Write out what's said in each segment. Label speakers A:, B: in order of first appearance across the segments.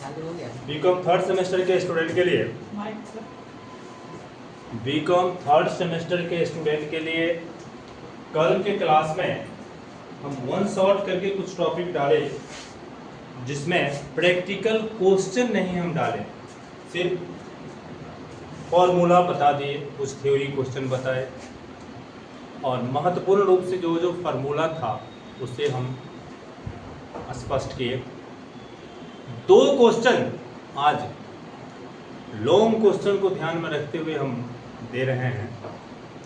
A: BCom third semester के student के लिए कल के क्लास में हम वन शॉट करके कुछ टॉपिक डाले जिसमें प्रैक्टिकल क्वेश्चन नहीं हम डाले, सिर्फ फॉर्मूला बता दिए, कुछ थ्योरी क्वेश्चन बताए और महत्वपूर्ण रूप से जो जो फार्मूला था उसे हम स्पष्ट किए। दो क्वेश्चन आज लॉन्ग क्वेश्चन को ध्यान में रखते हुए हम दे रहे हैं,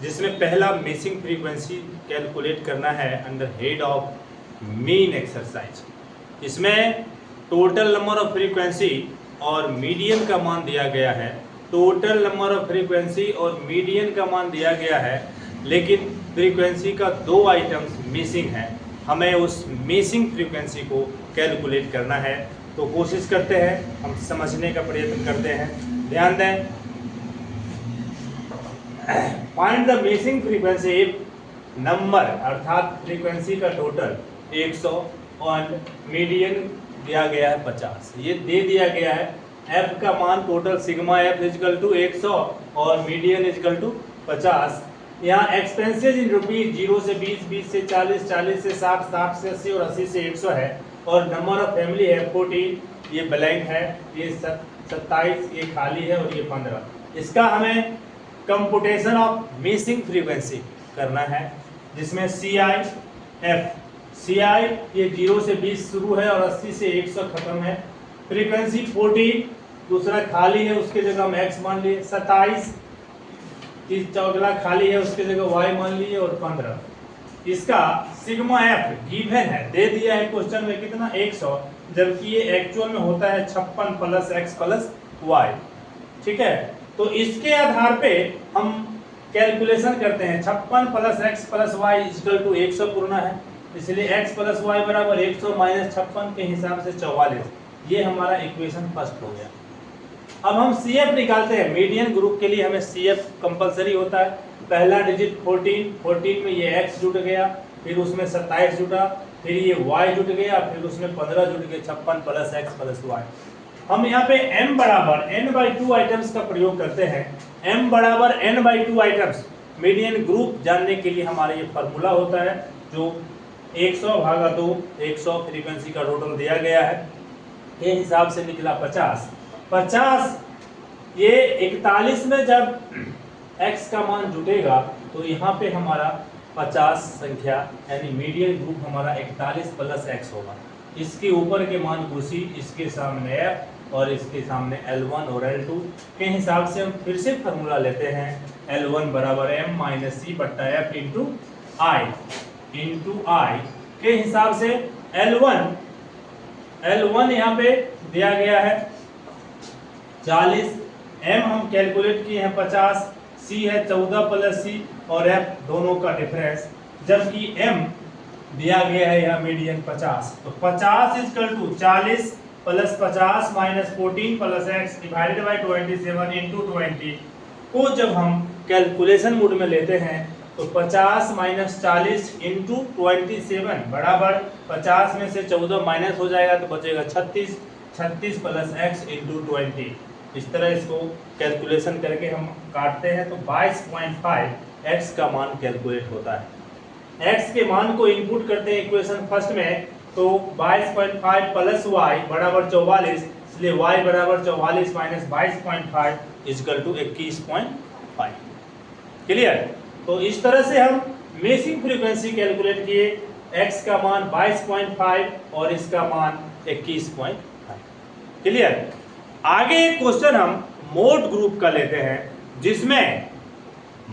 A: जिसमें पहला मिसिंग फ्रीक्वेंसी कैलकुलेट करना है under head of mean exercise. इसमें टोटल नंबर ऑफ फ्रीक्वेंसी और मीडियन का मान दिया गया है। टोटल नंबर ऑफ फ्रीक्वेंसी और मीडियन का मान दिया गया है, लेकिन फ्रीक्वेंसी का दो आइटम्स मिसिंग है। हमें उस मिसिंग फ्रीक्वेंसी को कैलकुलेट करना है, तो कोशिश करते हैं, हम समझने का प्रयत्न करते हैं। ध्यान दें, find the missing frequency if number अर्थात फ्रीक्वेंसी का टोटल 100 और मीडियन दिया गया है 50। ये दे दिया गया है। f का मान total sigma f equal to 100 और मीडियन इजकल टू 50। यहाँ एक्सपेंसेस इन रुपीज 0 से 20, 20 से 40, 40 से 60, 60 से 80 और 80 से 100 है। और नंबर ऑफ फैमिली है 14, ये ब्लैंक है, ये 27, ये खाली है और ये 15। इसका हमें कंप्यूटेशन ऑफ मिसिंग फ्रीक्वेंसी करना है, जिसमें CI ये 0 से 20 शुरू है और 80 से 100 खत्म है। फ्रीक्वेंसी 14, दूसरा खाली है, उसके जगह हम x मान लिए। 27 अगला खाली है, उसके जगह y मान लिए। और 15 इसका सिग्मा f गिवन है, दे दिया है क्वेश्चन में कितना 100, जबकि ये एक्चुअल में होता है 56 प्लस x प्लस y। ठीक है, तो इसके आधार पे हम कैलकुलेशन करते हैं। 56 plus x plus y equal to 100 पूर्ण है, इसलिए x प्लस y बराबर 100 माइनस 56 के हिसाब से 44। ये हमारा इक्वेशन फर्स्ट हो गया। अब हम CF निकालते हैं। मीडियन ग्रुप के लिए हमें CF कंपलसरी होता है। पहला डिजिट 14 में ये x जुट गया, फिर उसमें 27 जुटा, फिर ये y जुट गया, फिर उसमें 15 जुट गए। 56 प्लस x प्लस y। हम यहाँ पे m बराबर n/2 आइटम्स का प्रयोग करते हैं। m बराबर n/2 आइटम्स मीडियन ग्रुप जानने के लिए हमारा ये फार्मूला होता है, जो 100 भागा 2, 100 फ्रीक्वेंसी का टोटल दिया गया है, ये हिसाब से निकला 50। ये 41 में जब x का मान जुटेगा तो यहाँ पे हमारा 50 संख्या यानी मीडियन ग्रुप हमारा 41 प्लस x होगा। इसके ऊपर के मान घुसी, इसके सामने f और इसके सामने L1 और L2 के हिसाब से हम फिर से फार्मूला लेते हैं। L1 बराबर m माइनस c बट्टा f इंटू आई के हिसाब से L1 यहाँ पे दिया गया है 40, m हम कैलकुलेट किए हैं 50, c है 14 प्लस c और f दोनों का डिफरेंस, जबकि m दिया गया है यहाँ मीडियन 50। तो 50 equal to 40 plus 50 minus 14 plus x divided by 27 into 20 को जब हम कैलकुलेशन मोड में लेते हैं तो 50 माइनस 40 इंटू 27 बराबर 50 में से 14 माइनस हो जाएगा तो बचेगा 36 प्लस x इंटू 20। इस तरह इसको कैलकुलेशन करके हम काटते हैं तो 22.5 x का मान कैलकुलेट होता है। x के मान को इनपुट करते हैं इक्वेशन फर्स्ट में, तो 22.5 प्लस y बराबर 44, इसलिए y बराबर 44 माइनस 22.5 इक्वल टू 21.5। क्लियर? तो इस तरह से हम मिसिंग फ्रीक्वेंसी कैलकुलेट किए। x का मान 22.5 और इसका मान 21.5। क्लियर? आगे एक क्वेश्चन हम मोड ग्रुप का लेते हैं, जिसमें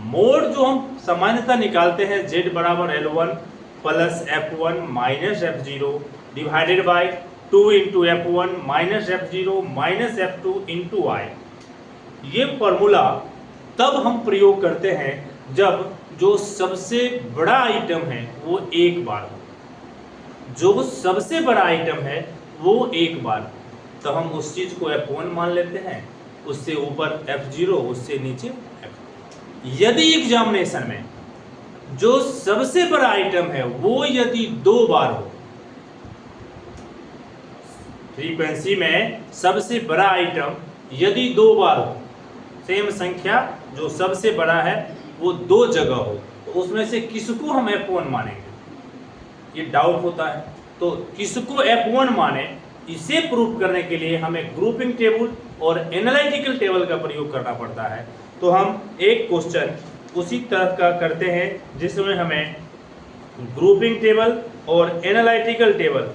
A: मोड जो हम सामान्यतः निकालते हैं z बराबर L1 plus F1 minus F0 divided by 2 into F1 minus F0 minus F2 into I। ये फॉर्मूला तब हम प्रयोग करते हैं जब जो सबसे बड़ा आइटम है वो एक बार हो, जो सबसे बड़ा आइटम है वो एक बार, तो हम उस चीज को F1 मान लेते हैं, उससे ऊपर F0, उससे नीचे F2। यदि एग्जामिनेशन में जो सबसे बड़ा आइटम है वो यदि 2 बार हो फ्रीक्वेंसी में सबसे बड़ा आइटम यदि दो बार हो, सेम संख्या जो सबसे बड़ा है वो दो जगह हो, तो उसमें से किसको हम F1 मानेंगे, ये डाउट होता है। तो किसको F1 माने, इसे प्रूव करने के लिए हमें ग्रुपिंग टेबल और एनालिटिकल टेबल का प्रयोग करना पड़ता है। तो हम एक क्वेश्चन उसी तरह का करते हैं जिसमें हमें ग्रुपिंग टेबल और एनालिटिकल टेबल,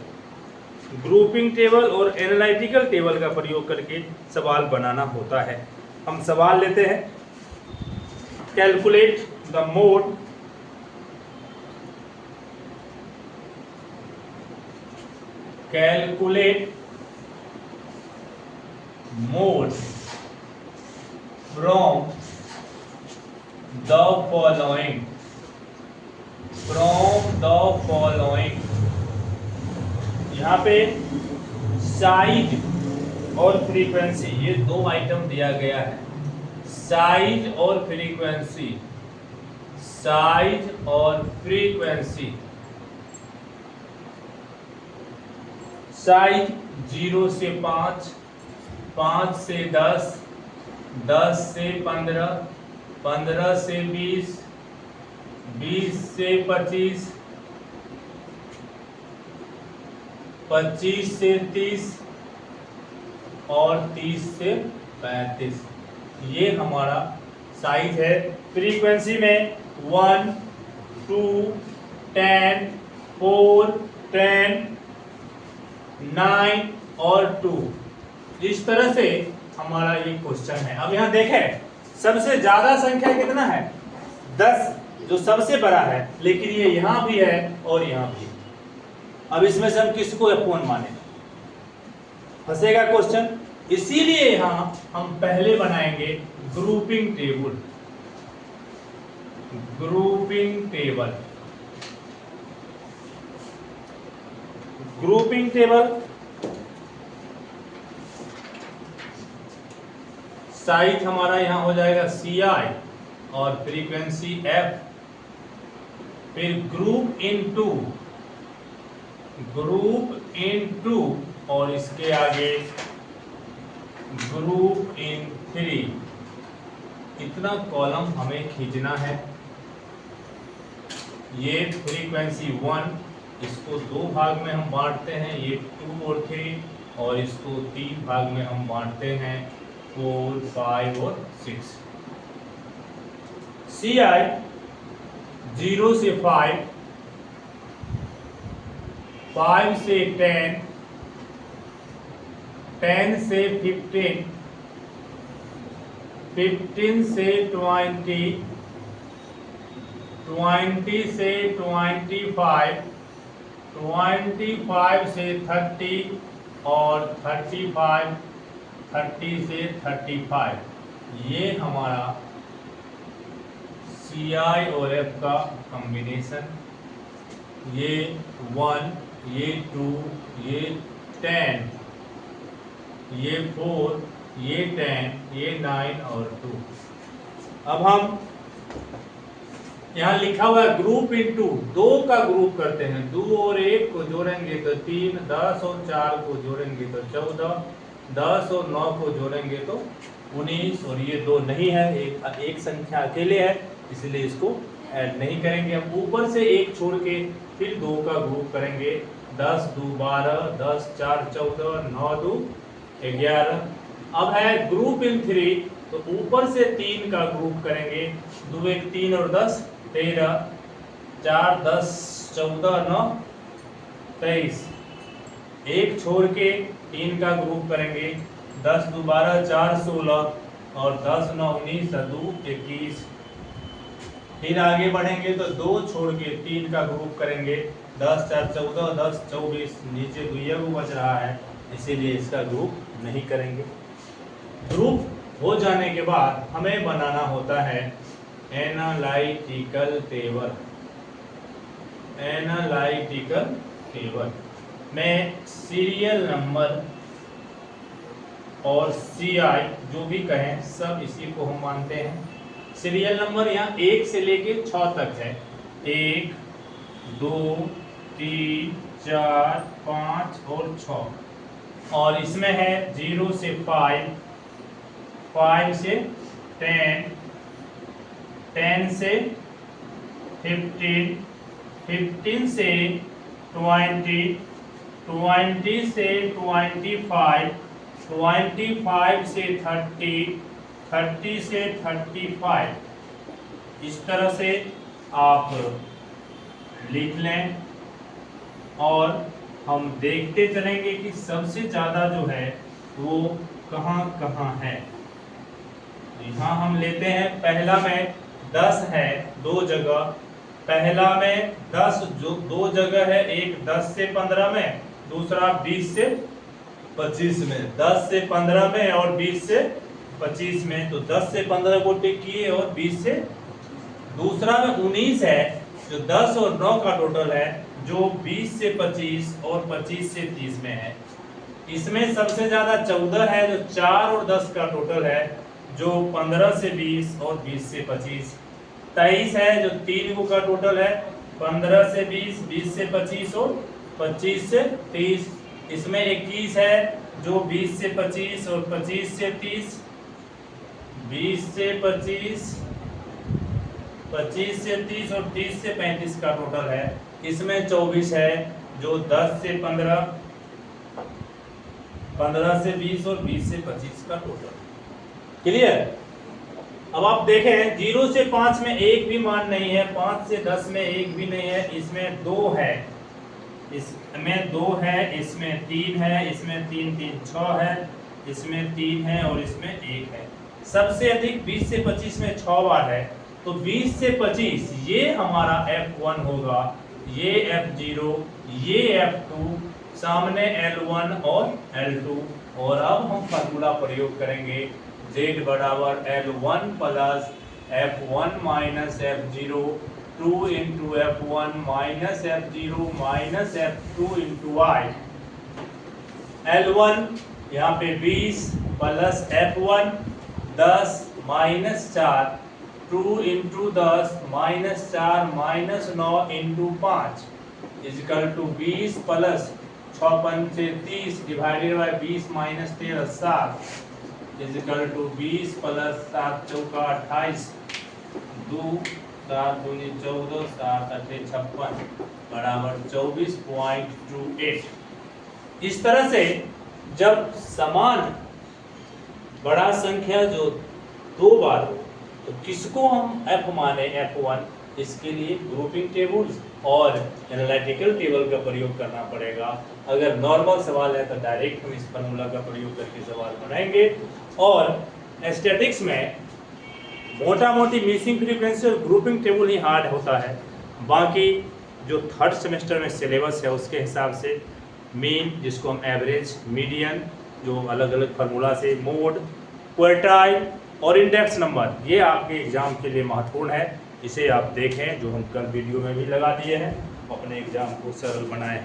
A: ग्रुपिंग टेबल और एनालिटिकल टेबल का प्रयोग करके सवाल बनाना होता है। हम सवाल लेते हैं, calculate the mode from the following। यहाँ पे साइज और फ्रीक्वेंसी, ये दो आइटम दिया गया है, साइज और फ्रीक्वेंसी, साइज और फ्रीक्वेंसी। साइज 0 से 5, 5 से 10, 10 से 15, 15 से 20, 20 से 25, 25 से 30 और 30 से 35, ये हमारा साइज है। फ्रीक्वेंसी में 1, 2, 10, 4, 10, 9 और 2, इस तरह से हमारा ये क्वेश्चन है। अब यहाँ देखें सबसे ज्यादा संख्या कितना है, 10, जो सबसे बड़ा है, लेकिन ये यहाँ भी है और यहाँ भी। अब इसमें से हम किसको F1 माने, फंसेगा क्वेश्चन। इसीलिए यहाँ हम पहले बनाएंगे grouping table, grouping table, grouping table. Size हमारा यहाँ हो जाएगा CI और फ्रीक्वेंसी F, फिर ग्रुप इनटू और इसके आगे ग्रुप इन 3, इतना कॉलम हमें खींचना है। ये फ्रीक्वेंसी 1, इसको दो भाग में हम बांटते हैं, ये 2 और 3, और इसको 3 भाग में हम बांटते हैं, 4, 5 और 6। CI 0 से 5, 5 से 10, 10 से 15, 15 से 20, 20 से 25, 25 से 30 और 35, 30 से 35, ये हमारा CI और F का कॉम्बिनेशन। ये 1, ये 2, ये 10, ये 4, ये 10, ये 9 और 2। अब हम यहाँ लिखा हुआ है ग्रुप इनटू, 2 का ग्रुप करते हैं, 2 और 1 को जोड़ेंगे तो 3, 10 और 4 को जोड़ेंगे तो 14, 10 और 9 को जोड़ेंगे तो 19, और ये 2 नहीं है, एक संख्या अकेले है, इसलिए इसको ऐड नहीं करेंगे। हम ऊपर से 1 छोड़ के फिर 2 का ग्रुप करेंगे, 10 2 12, 10 4 14, 9 2 11। अब है ग्रुप इन 3, तो ऊपर से 3 का ग्रुप करेंगे, 2 1 3 और 10 13, 4 10 14 9 23। 1 छोड़ के 3 का ग्रुप करेंगे, 10 2 12, 4 16 और 10 9 19, 2 21। फिर आगे बढ़ेंगे तो 2 छोड़ के 3 का ग्रुप करेंगे, 10 4 14, 10 24, नीचे दुइया को बच रहा है, इसीलिए इसका ग्रुप नहीं करेंगे। ग्रुप हो जाने के बाद हमें बनाना होता है एनालिटिकल टेबल। एनालिटिकल टेबल में सीरियल नंबर और CI जो भी कहें सब इसी को हम मानते हैं। सीरियल नंबर यहाँ 1 से लेके 6 तक है, 1 2 3 4 5 और 6। और इसमें है 0 से 5, 5 से 10, 10 से 15, 15 से 20, 20 से 25, 25 से 30, 30 से 35। इस तरह से आप लिख लें और हम देखते चलेंगे कि सबसे ज़्यादा जो है वो कहाँ कहाँ है। यहाँ हम लेते हैं, पहला में 10 है 2 जगह, पहला में 10 जो 2 जगह है, एक 10 से 15 में, दूसरा 20 से 25 में, 10 से 15 में और 20 से 25 में। तो 10 से 15 को टिक किए और 20 से, दूसरा में 19 है जो 10 और 9 का टोटल है, जो 20 से 25 और 25 से 30 में है। इसमें सबसे ज्यादा 14 है जो 4 और 10 का टोटल है, जो 15 से 20 और 20 से 25। 23 है जो 3 का टोटल है, 15 से 20, 20 से 25 और 25 से 30। इसमें 21 है जो 20 से 25 और 25 से 30, 20 से 25, 25 से 30 और 30 से 35 का टोटल है। इसमें 24 है जो 10 से 15, 15 से 20 और 20 से 25 का टोटल। क्लियर? अब आप देखें 0 से 5 में एक भी मान नहीं है, 5 से 10 में एक भी नहीं है, इसमें 2 है, इसमें 2 है, इसमें 3 है, इसमें 3 3 6 है, इसमें 3 है और इसमें 1 है। सबसे अधिक 20 से 25 में 6 बार है, तो 20 से 25 ये हमारा F1 होगा, ये F0, ये F2, सामने L1 और L2। और अब हम फार्मूला प्रयोग करेंगे, Z बराबर L1 plus F1 minus F0, 2 into F1 minus F0 minus F2 into I। L1 यहाँ पे 20 plus F1 10 minus 4, 2 into 10 minus 4 minus 9 into 5 equal to 20 plus 6 पंच 30 divided by 20 minus 13 7 equal to 20 plus 7 चौका 28, 2 7 दूनी 14 7 8 56 बराबर 24.28। इस तरह से जब समान बड़ा संख्या जो 2 बार हो तो किसको हम F माने F1, इसके लिए ग्रुपिंग टेबल और एनालिटिकल टेबल का प्रयोग करना पड़ेगा। अगर नॉर्मल सवाल है तो डायरेक्ट हम इस फार्मूला का प्रयोग करके सवाल बनाएंगे। और स्टैटिक्स में मोटा मोटी मिसिंग फ्रीक्वेंसी और ग्रुपिंग टेबल ही हार्ड होता है, बाकी जो 3rd सेमेस्टर में सिलेबस है उसके हिसाब से मीन, जिसको हम एवरेज, मीडियन, जो अलग अलग फार्मूला से, मोड, क्वार्टाइल और इंडेक्स नंबर, ये आपके एग्जाम के लिए महत्वपूर्ण है। इसे आप देखें, जो हम कल वीडियो में भी लगा दिए हैं, अपने एग्जाम को सरल बनाएं।